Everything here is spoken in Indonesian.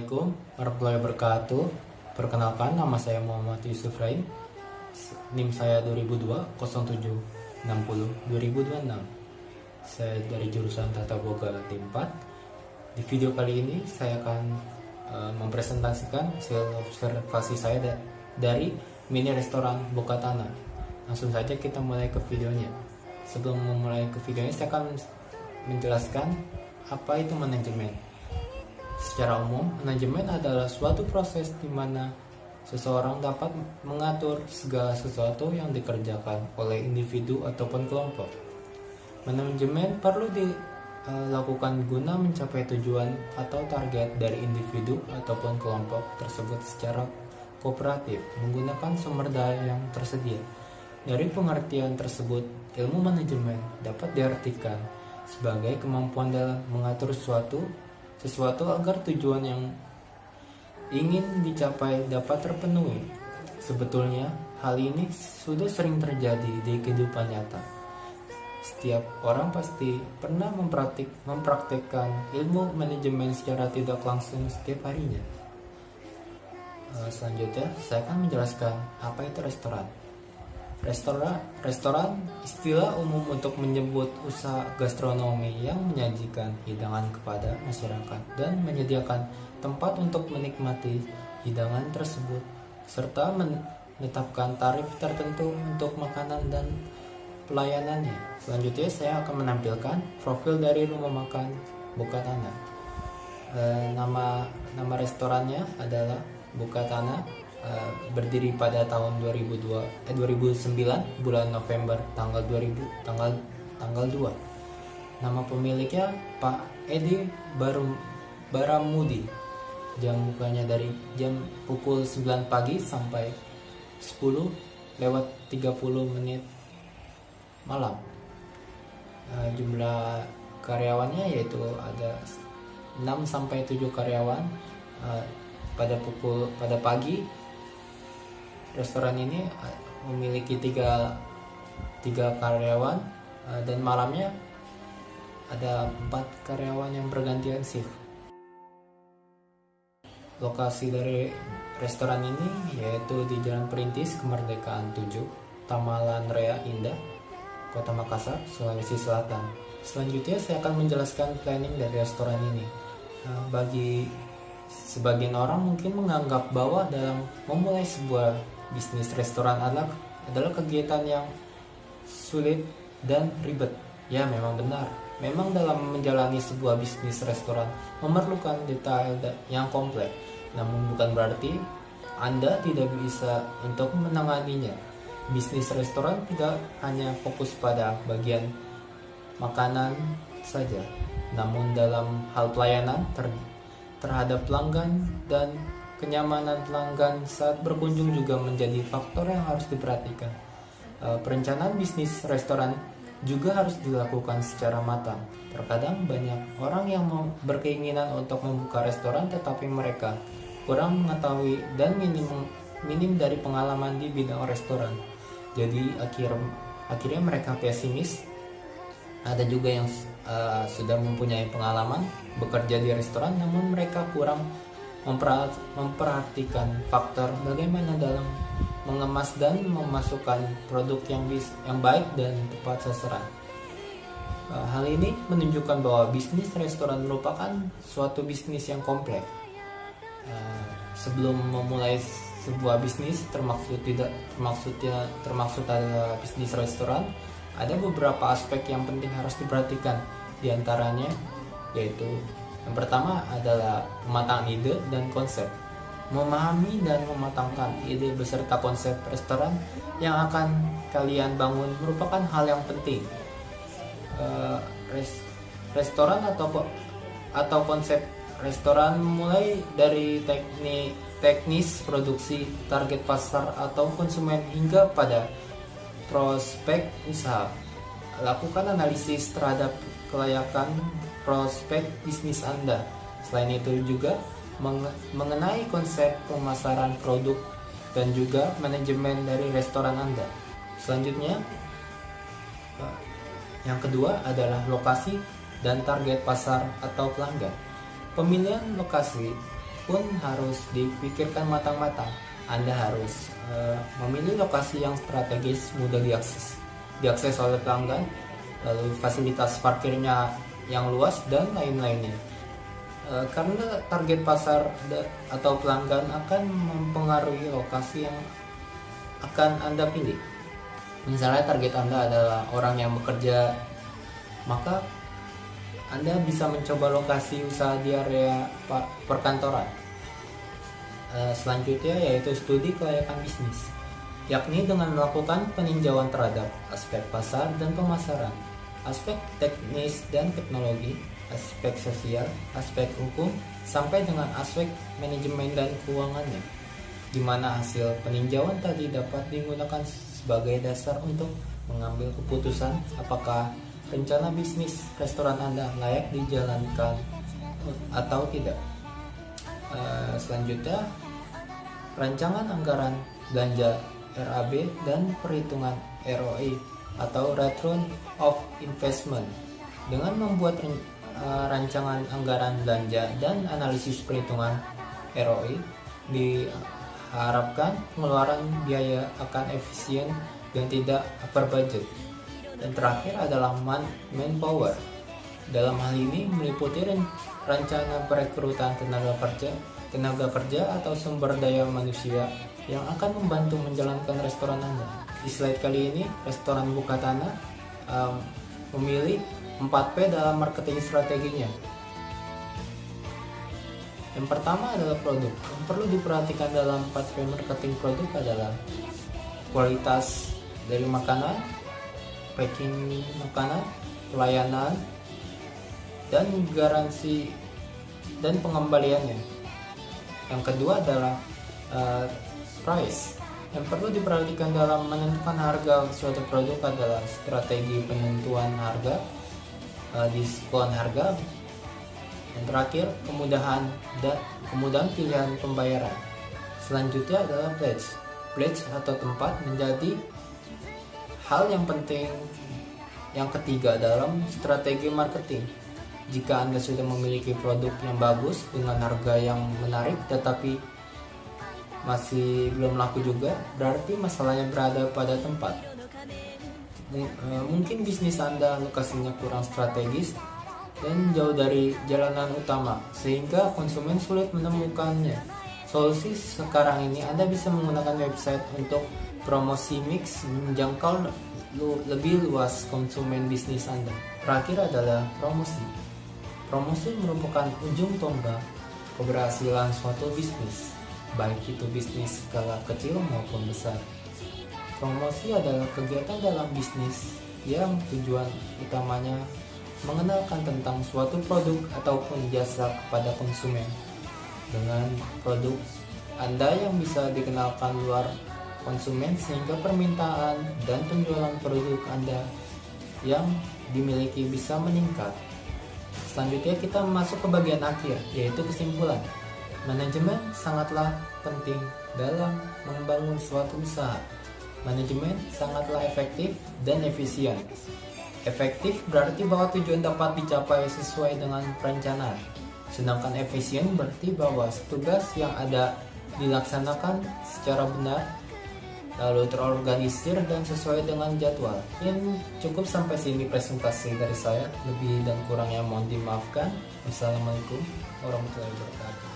Assalamualaikum warahmatullahi wabarakatuh. Perkenalkan, nama saya Muhammad Yusuf Rahim. NIM saya 2002 07 60 2026. Saya dari jurusan Tata Boga D4. Di video kali ini saya akan mempresentasikan hasil observasi saya dari mini restoran Bukatana. Langsung saja kita mulai ke videonya. Sebelum memulai ke videonya, saya akan menjelaskan apa itu manajemen. Secara umum, manajemen adalah suatu proses di mana seseorang dapat mengatur segala sesuatu yang dikerjakan oleh individu ataupun kelompok. Manajemen perlu dilakukan guna mencapai tujuan atau target dari individu ataupun kelompok tersebut secara kooperatif menggunakan sumber daya yang tersedia. Dari pengertian tersebut, ilmu manajemen dapat diartikan sebagai kemampuan dalam mengatur sesuatu agar tujuan yang ingin dicapai dapat terpenuhi. Sebetulnya, hal ini sudah sering terjadi di kehidupan nyata. Setiap orang pasti pernah mempraktikkan ilmu manajemen secara tidak langsung setiap harinya. Selanjutnya, saya akan menjelaskan apa itu restoran. Restoran istilah umum untuk menyebut usaha gastronomi yang menyajikan hidangan kepada masyarakat dan menyediakan tempat untuk menikmati hidangan tersebut serta menetapkan tarif tertentu untuk makanan dan pelayanannya. Selanjutnya saya akan menampilkan profil dari rumah makan Bukatana. Nama restorannya adalah Bukatana. Berdiri pada tahun 2009 bulan November tanggal 2. Nama pemiliknya Pak Edi Baramudi. Jam bukanya dari jam pukul 9 pagi sampai 10:30 malam. Jumlah karyawannya yaitu ada 6 sampai 7 karyawan. Pada pagi restoran ini memiliki tiga karyawan dan malamnya ada 4 karyawan yang bergantian shift. Lokasi dari restoran ini yaitu di Jalan Perintis Kemerdekaan 7, Tamalan Rea Indah, Kota Makassar, Sulawesi Selatan. Selanjutnya saya akan menjelaskan planning dari restoran ini. Bagi sebagian orang mungkin menganggap bahwa dalam memulai sebuah bisnis restoran adalah kegiatan yang sulit dan ribet. Ya, memang benar. Memang dalam menjalani sebuah bisnis restoran memerlukan detail yang kompleks. Namun bukan berarti Anda tidak bisa untuk menanganinya. Bisnis restoran tidak hanya fokus pada bagian makanan saja, namun dalam hal pelayanan terhadap pelanggan dan kenyamanan pelanggan saat berkunjung juga menjadi faktor yang harus diperhatikan. Perencanaan bisnis restoran juga harus dilakukan secara matang. Terkadang banyak orang yang berkeinginan untuk membuka restoran tetapi mereka kurang mengetahui dan minim dari pengalaman di bidang restoran. Jadi akhirnya mereka pesimis. Ada juga yang sudah mempunyai pengalaman bekerja di restoran namun mereka kurang memperhatikan faktor bagaimana dalam mengemas dan memasukkan produk yang baik dan tepat sasaran. Hal ini menunjukkan bahwa bisnis restoran merupakan suatu bisnis yang kompleks. Sebelum memulai sebuah bisnis, termaksud adalah bisnis restoran, ada beberapa aspek yang penting harus diperhatikan. Di antaranya yaitu yang pertama adalah pematangan ide dan konsep. Memahami dan mematangkan ide beserta konsep restoran yang akan kalian bangun merupakan hal yang penting. Restoran atau konsep restoran mulai dari teknis produksi, target pasar atau konsumen hingga pada prospek usaha. Lakukan analisis terhadap kelayakan prospek bisnis Anda. Selain itu juga mengenai konsep pemasaran produk dan juga manajemen dari restoran Anda. Selanjutnya, yang kedua adalah lokasi dan target pasar atau pelanggan. Pemilihan lokasi pun harus dipikirkan matang-matang. Anda harus memilih lokasi yang strategis, mudah diakses oleh pelanggan, lalu fasilitas parkirnya yang luas dan lain-lainnya. Karena target pasar atau pelanggan akan mempengaruhi lokasi yang akan Anda pilih. Misalnya target Anda adalah orang yang bekerja, maka Anda bisa mencoba lokasi usaha di area perkantoran. Selanjutnya yaitu studi kelayakan bisnis, yakni dengan melakukan peninjauan terhadap aspek pasar dan pemasaran, aspek teknis dan teknologi, aspek sosial, aspek hukum, sampai dengan aspek manajemen dan keuangannya, di mana hasil peninjauan tadi dapat digunakan sebagai dasar untuk mengambil keputusan apakah rencana bisnis restoran Anda layak dijalankan atau tidak. Selanjutnya, rancangan anggaran belanja RAB dan perhitungan ROI atau Return of Investment. Dengan membuat rancangan anggaran belanja dan analisis perhitungan ROI, diharapkan pengeluaran biaya akan efisien dan tidak over budget. Dan terakhir adalah manpower. Dalam hal ini meliputi rencana perekrutan tenaga kerja atau sumber daya manusia yang akan membantu menjalankan restoran Anda. Di slide kali ini, restoran Bukatana memilih 4P dalam marketing strateginya. Yang pertama adalah produk. Yang perlu diperhatikan dalam 4P marketing produk adalah kualitas dari makanan, packing makanan, pelayanan, dan garansi dan pengembaliannya. Yang kedua adalah price. Yang perlu diperhatikan dalam menentukan harga suatu produk adalah strategi penentuan harga, diskon harga, dan terakhir kemudahan pilihan pembayaran. Selanjutnya adalah pledge atau tempat menjadi hal yang penting yang ketiga dalam strategi marketing. Jika Anda sudah memiliki produk yang bagus dengan harga yang menarik tetapi masih belum laku juga, berarti masalahnya berada pada tempat. Mungkin bisnis Anda lokasinya kurang strategis dan jauh dari jalanan utama sehingga konsumen sulit menemukannya. Solusi sekarang ini Anda bisa menggunakan website untuk promosi mix menjangkau lebih luas konsumen bisnis Anda. Terakhir adalah promosi. Promosi merupakan ujung tombak keberhasilan suatu bisnis, baik itu bisnis skala kecil maupun besar. Promosi adalah kegiatan dalam bisnis yang tujuan utamanya mengenalkan tentang suatu produk ataupun jasa kepada konsumen. Dengan produk Anda yang bisa dikenalkan luar konsumen sehingga permintaan dan penjualan produk Anda yang dimiliki bisa meningkat. Selanjutnya kita masuk ke bagian akhir, yaitu kesimpulan. Manajemen sangatlah penting dalam membangun suatu usaha. Manajemen sangatlah efektif dan efisien. Efektif berarti bahwa tujuan dapat dicapai sesuai dengan perencanaan. Sedangkan efisien berarti bahwa tugas yang ada dilaksanakan secara benar, lalu terorganisir dan sesuai dengan jadwal. Yang cukup sampai sini presentasi dari saya. Lebih dan kurangnya mohon dimaafkan. Wassalamualaikum warahmatullahi wabarakatuh.